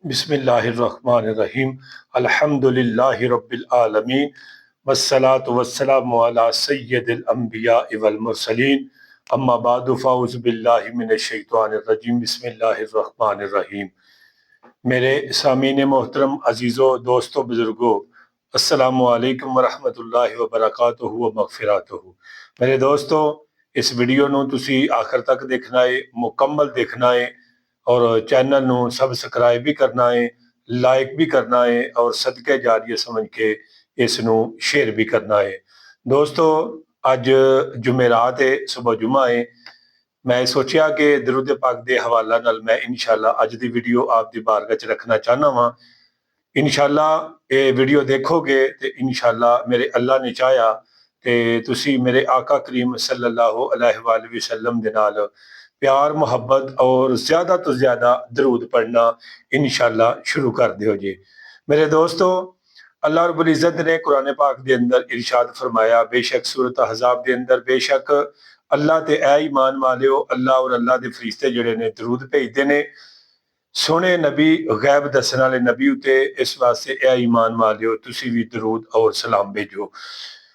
बिस्मिल्लाहिर्रहमानिर्रहीम अल्हम्दुलिल्लाहि रब्बिल आलमीन वस्सलातु वस्सलामु अला सय्यदिल अंबिया वल मुरसलीन अम्मा बादु फ़ाऊज़ु बिल्लाहि मिनश शैतानिर रजीम बिस्मिल्लाहिर्रहमानिर्रहीम। मेरे सामीन मोहतरम अजीज़ों दोस्तों बुजुर्गों, अस्सलामु अलैकुम वरहमतुल्लाहि वबरकातुहु व मग़फ़िरतुहु। मेरे दोस्तों, इस वीडियो ਨੂੰ ਤੁਸੀਂ आखिर तक देखना है, मुकम्मल देखना है और चैनल ਨੂੰ सबसक्राइब भी करना है, लाइक भी करना है और सदके जारिया समझ के इस ਨੂੰ शेयर भी करना है। दोस्तों, ਅੱਜ जुमेरात है, सुबह जुमा है। मैं सोचा कि दरूद पाक के हवाला नाल मैं इंशाअल्लाह अज की वीडियो आपकी बारगाह च रखना चाहना वा। इंशाअल्लाह ये वीडियो देखोगे तो इंशाअल्लाह मेरे अल्लाह ने चाहा ते तुसी मेरे आका करीम सल्लल्लाहु अलैहि वसल्लम दे नाल प्यार मोहब्बत और ज्यादा तो ज्यादा दरूद पढ़ना इंशाअल्लाह शुरू कर दियो जी। मेरे दोस्तों, अल्लाह रब्बुल इज्जत ने कुरान पाक के अंदर इरशाद फरमाया, बेशक सूरत अहज़ाब के अंदर बेशक अल्लाह ते ऐ ईमान वालियो, अल्लाह और अल्लाह के फरिश्ते जिहड़े ने दरूद भेजते ने सोने नबी गैब दसन वाले नबी उते, इस वास्ते ऐ ईमान वालियो तुसी भी दरूद और सलाम भेजो।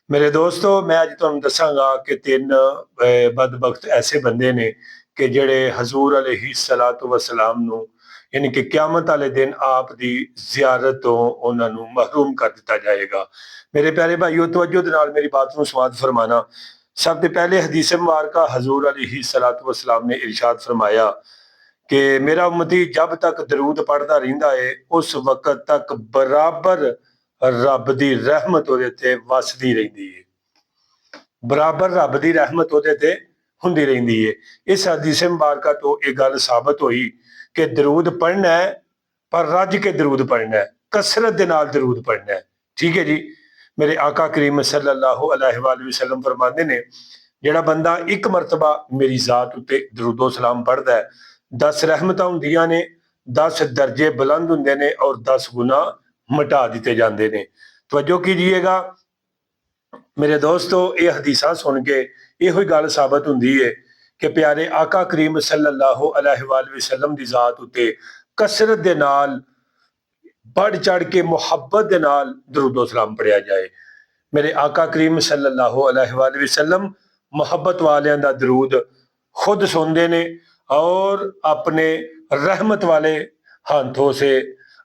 मेरे दोस्तों, मैं अज तुहानू दसांगा कि तीन बदबख्त ऐसे बंदे ने कि जिहड़े हजूर अलैहिस्सलातु वस्सलाम नू यानी कि क्यामत वाले दिन आप दी जियारत तो उन्हां नू महरूम कर दिता जाएगा। मेरे प्यारे भाईओ, तवज्जो दे नाल मेरी बात नू समाअत फरमाना। सब तो पहले हदीस मुबारका हजूर अलैहिस्सलातु वस्सलाम ने इरशाद फरमाया कि मेरा उम्मती जब तक दरूद पढ़ता रहिंदा है उस वक्त तक बराबर रब दी रहमत उहदे ते वसदी रहिंदी है, बराबर रब दी रहमत उहदे ते हुंदी रहिंदी है। इस हदीस मुबारका तो एक गल साबित हुई कि दरूद पढ़ना है पर रज के दरूद पढ़ना है, कसरत दे नाल दरूद पढ़ना है। ठीक है जी। मेरे आका करीम सल्लल्लाहु अलैहि वसल्लम फरमाते ने, जिहड़ा बंदा एक मरतबा मेरी जात उत्ते दरूदो सलाम पढ़दा है, 10 रहमतां हुंदियां ने, 10 दर्जे बुलंद हुंदे ने और 10 गुनाह मिटा दिते जांदे ने। तवज्जो कीजिएगा मेरे दोस्तों, ये हदीसां सुन के इहो गल साबित हुंदी है कि प्यारे आका करीम सल्लल्लाहु अलैहि वसल्लम दी जात उत्ते कसरत दे नाल बढ़ चढ़ के मुहब्बत दे नाल दरूदो सलाम पढ़िया जाए। मेरे आका करीम सल्लल्लाहु अलैहि वसल्लम मोहब्बत वालियां दा दरूद खुद सुनते ने और अपने रहमत वाले हाथों से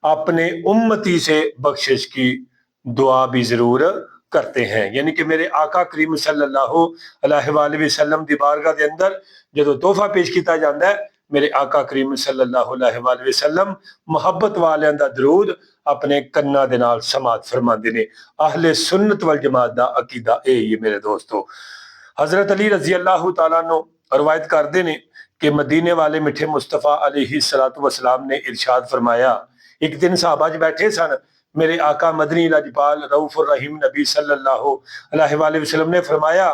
अपने उम्मती से बख्शिश की दुआ भी जरूर करते हैं। यानी कि मेरे आका करीम सल्लल्लाहु अलैहि वसल्लम दी बारगाह दे अंदर जदों तोहफा पेश किया जाता है, मेरे आका करीम सल्लल्लाहु अलैहि वसल्लम मोहब्बत वालियां दा दरूद अपने कन्ना दे नाल समात फरमाते ने। अहले सुन्नत वल जमात दा अकीदा यही है मेरे दोस्तों। हजरत अली रजी अल्लाह तआला अन्हु रवायत करते ने कि मदीने वाले मिठे मुस्तफा अलैहिस्सलातु वस्सलाम ने इरशाद फरमाया, एक दिन सहाबा च बैठे सन, मेरे आका मदनी लजपाल रऊफुर रहीम नबी सल्लल्लाहु अलैहि वसल्लम ने फरमाया,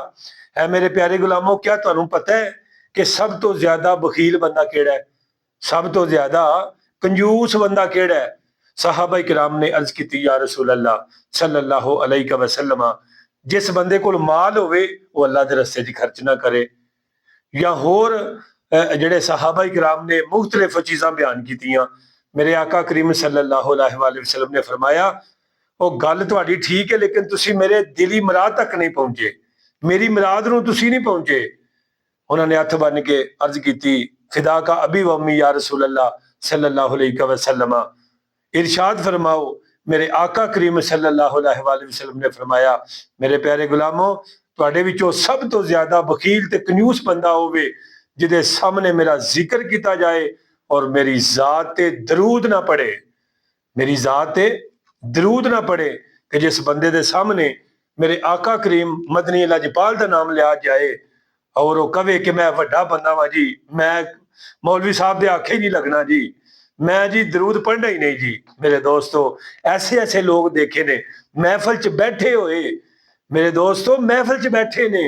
है मेरे प्यारे गुलामों, क्या तुहानू पता है कि सब तो ज्यादा बखील बंदा केड़ा है, सब तो ज्यादा कंजूस बंदा केड़ा है? सहाबा किराम ने अर्ज की, या रसूल अल्लाह सल्लल्लाहु अलैहि वसल्लम, जिस बंदे कोल माल होवे वो अल्लाह दे रस्ते च खर्च ना करे। या होर जिहड़े सहाबा किराम ने मुख्तलिफ चीज़ां बयान कीतियां। मेरे आका करीम सल्लल्लाहु अलैहि वसल्लम ने फरमाया, वो गल तुहाडी ठीक है लेकिन तुसी मेरे दिली मुराद तक नहीं पहुंचे, मेरी मुराद नूं तुसी नहीं पहुंचे। उन्होंने हथ बन के अर्ज की, फिदा का अबी वम्मी या रसूल अल्लाह सल्लल्लाहु अलैहि वसल्लम, इरशाद फरमाओ। मेरे आका करीम सल्लल्लाहु अलैहि वसल्लम ने फरमाया, मेरे प्यारे गुलामों, तुहाडे विचों सब तो ज्यादा बखील ते कंजूस बंदा होवे जिहदे सामने मेरा जिक्र किया जाए और मेरी जात ते दरूद ना पढ़े, मेरी जात ते दरूद ना पढ़े। कि जिस बंदे दे सामने मेरे आका करीम मदनी लजपाल का नाम लिया जाए और वो कहे कि मैं वड्डा बंदा वा जी, मैं मौलवी साहब दे आखे नहीं लगना जी, मैं जी दरूद पढ़ना ही नहीं जी। मेरे दोस्तों, ऐसे ऐसे लोग देखे ने महफिल च बैठे हुए, मेरे दोस्तों महफिल च बैठे ने,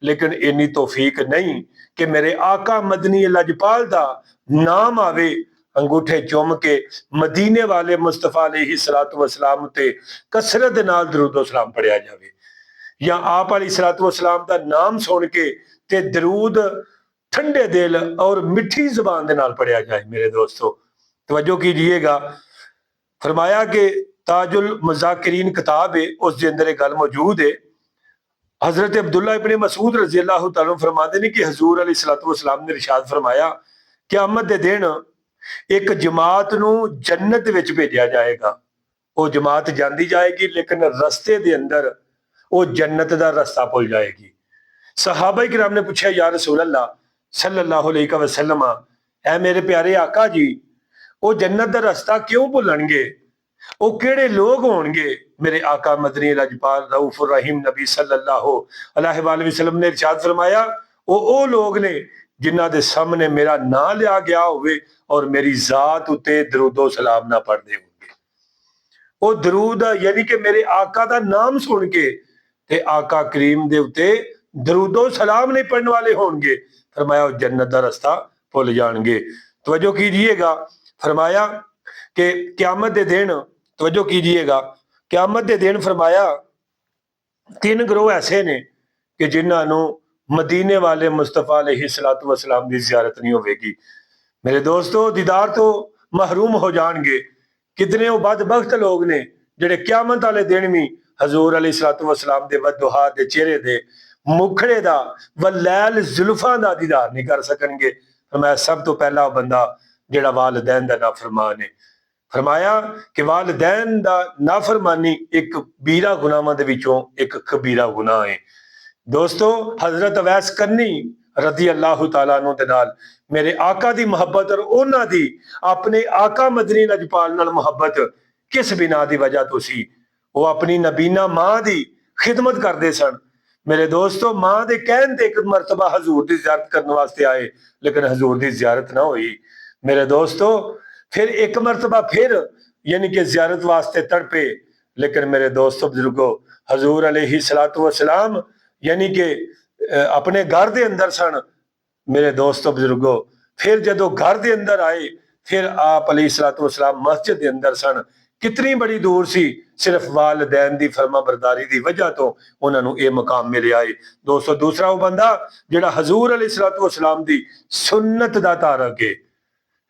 लेकिन इन्नी तौफीक नहीं कि मेरे आका मदनी लजपाल दा नाम आवे, अंगूठे चुम के मदीने वाले मुस्तफा अलैहिस्सलातु वस्सलाम ते कसरत दे नाल दरूदो सलाम पढ़िया जावे, या आप अलैहिस्सलातु वस्सलाम दा नाम सुन के ते दरूद ठंडे दिल और मिठी जुबान दे नाल पढ़िया जाए। मेरे दोस्तों, तवज्जो कीजिएगा, फरमाया कि ताजुल मुज़ाकिरीन किताब है, उस अंदर एक गल मौजूद है। हजरत अब्दुल्ला इब्ने मसूद रजी अल्लाह तआला फरमाते हैं कि हजूर अलैहिस्सलातु वस्सलाम ने इरशाद फरमाया क़यामत दे दिन एक जमात नूं जन्नत विच भेजा जाएगा। वो जमात जाती जाएगी लेकिन रस्ते दे अंदर वो जन्नत का रस्ता भुल जाएगी। सहाबा किराम ने पूछा या रसूल अल्लाह सल्लल्लाहु अलैहि वसल्लम, ऐ मेरे प्यारे आका जी, वो जन्नत का रस्ता क्यों भुलणगे? वो केड़े लोग होंगे? मेरे आका मदनी लजपाल रऊफुर रहीम नबी सल्लल्लाहु अलैहि वसल्लम ने इरशाद फरमाया वो लोग ने जिन्हां दे सामने मेरा नाम लिया गया होवे और मेरी जात उते दरूदो सलाम ना पढ़दे होंगे। वो दरूद यानी कि मेरे आका का नाम सुन के ते आका करीम दे उते दरूदो सलाम नहीं पढ़ने वाले होंगे। फरमाया वो जन्नत का रास्ता भुल जाएंगे। तवज्जो कीजिएगा, फरमाया कि क़यामत दे दिन, तवज्जो कीजिएगा, क़यामत दे दिन फरमाया तीन ग्रोह ऐसे ने कि जिन्होंने मदीने वाले मुस्तफा अलैहिस्सलातु वस्सलाम की जियारत नहीं होगी। मेरे दोस्तों, दीदार तो महरूम हो जाएंगे। कितने वो बदबख्त लोग ने जेड़े क़यामत वाले दिन भी हजूर अलैहिस्सलातु वस्सलाम दे वदुहा दे चेहरे दे मुखड़े दा वलैल जुल्फां दा दीदार नहीं कर सकणगे। मैं सब तो पहला वो बंदा जेड़ा वालिदैन दा नाफरमान है। फरमाया कि वालिदैन दा नाफरमानी एक बीरा गुनाहां दे विचों एक कबीरा गुनाह है। दोस्तों, हजरत अवैस करनी रजी अल्लाह तआला अन्हु दे नाल मेरे आका दी मोहब्बत और उन्हां दी अपने आका मदनी लजपाल नाल मोहब्बत किस बिना दी वजह तो सी? वो अपनी नबीना मां दी खिदमत करते सन। मेरे दोस्तों, मां दे कहन ते एक मरतबा हजूर दी जियारत करने वास्ते आए लेकिन हजूर दी जियारत ना हुई। मेरे दोस्तों, फिर एक मरतबा फिर यानी कि जियारत वास्ते तड़पे लेकिन मेरे दोस्तों बुजुर्गो हजूर अलैहिस्सलातु वस्सलाम यानी कि अपने घर दे अंदर सन। मेरे दोस्तों बुजुर्गो फिर जदों घर दे अंदर आए फिर आप अलैहिस्सलातु वस्सलाम मस्जिद दे अंदर सन। कितनी बड़ी दूर सी, सिर्फ वालिदैन दी फरमा बरदारी दी वजह तो उन्हां नूं ये मकाम मिलिया है। दोस्तों, दूसरा वो बंदा जेड़ा हजूर अलैहिस्सलातु वस्सलाम दी सुन्नत दा तारक है।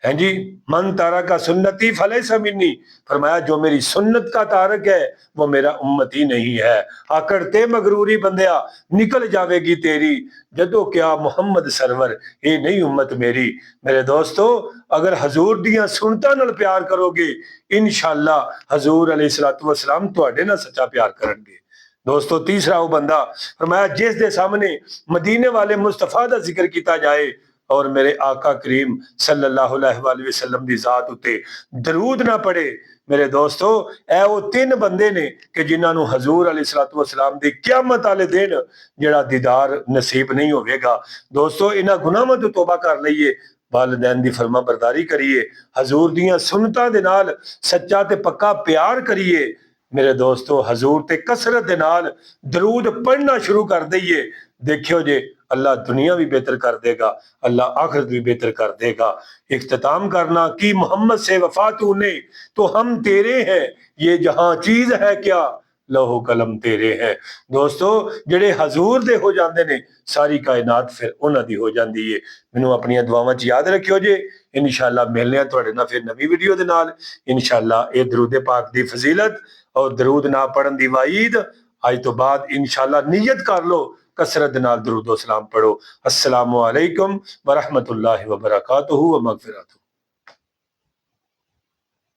हैं जी, मन तारा का सुन्नती फलैसा मिन्नी, फरमाया जो मेरी सुन्नत का तारक है वो मेरा उम्मती नहीं है। आकड़ते मगरूरी बंदिया निकल जावेगी तेरी, जदों क्या मोहम्मद सरवर ये नहीं उम्मत मेरी। मेरे दोस्तों, अगर हजूर दियां सुनतां नाल प्यार करोगे इंशाअल्लाह हजूर अलैहिस्सलातु वस्सलाम तुहाडे नाल सच्चा प्यार करनगे। दोस्तों, तीसरा वो बंदा फरमाया जिस दे सामने मदीने वाले मुस्तफा दा जिक्र किया जाए और मेरे आका करीम सल्लल्लाहु अलैहि वसल्लम दी जात उते दरूद ना पड़े। मेरे दोस्तों, ए वो तीन बंदे ने कि जिन्हां नूं हजूर अलैहिस्सलातु वस्सलाम दी क़यामत वाले दिन जेड़ा दीदार नसीब नहीं होवेगा। दोस्तों, इन्हां गुनाहां तो तौबा कर लईए, वालिदैन दी फरमा बरदारी करिए, हजूर दियां सुन्नतां दे नाल सच्चा ते पक्का प्यार करिए। मेरे दोस्तों, हजूर ते कसरत दे नाल दरूद पढ़ना शुरू कर दईए। देखियो जे अल्लाह दुनिया भी बेहतर कर देगा, अल्लाह आखिरत भी बेहतर कर देगा। इख्तिताम करना कि मोहम्मद से वफा तूने तो हम तेरे हैं, ये जहां चीज है क्या लौहो कलम तेरे है। दोस्तों, जेड़े हजूर दे हो जाते ने सारी कायनात फिर उन्हां दी हो जाती है। मैनू अपनी दुआवां च याद रखियो जे। इंशाअल्लाह मिलने तुहाडे नाल फिर नवी वीडियो दे नाल। इंशाअल्लाह ये दरूद पाक दी फजीलत और दरूद ना पढ़न दी वाईद आज तो बाद इंशाअल्लाह नीयत कर लो कसरत नाल दरूद सलाम पढ़ो। अस्सलामु अलैकुम व रहमतुल्लाहि व बरकातुहू व मगफिरतुहू।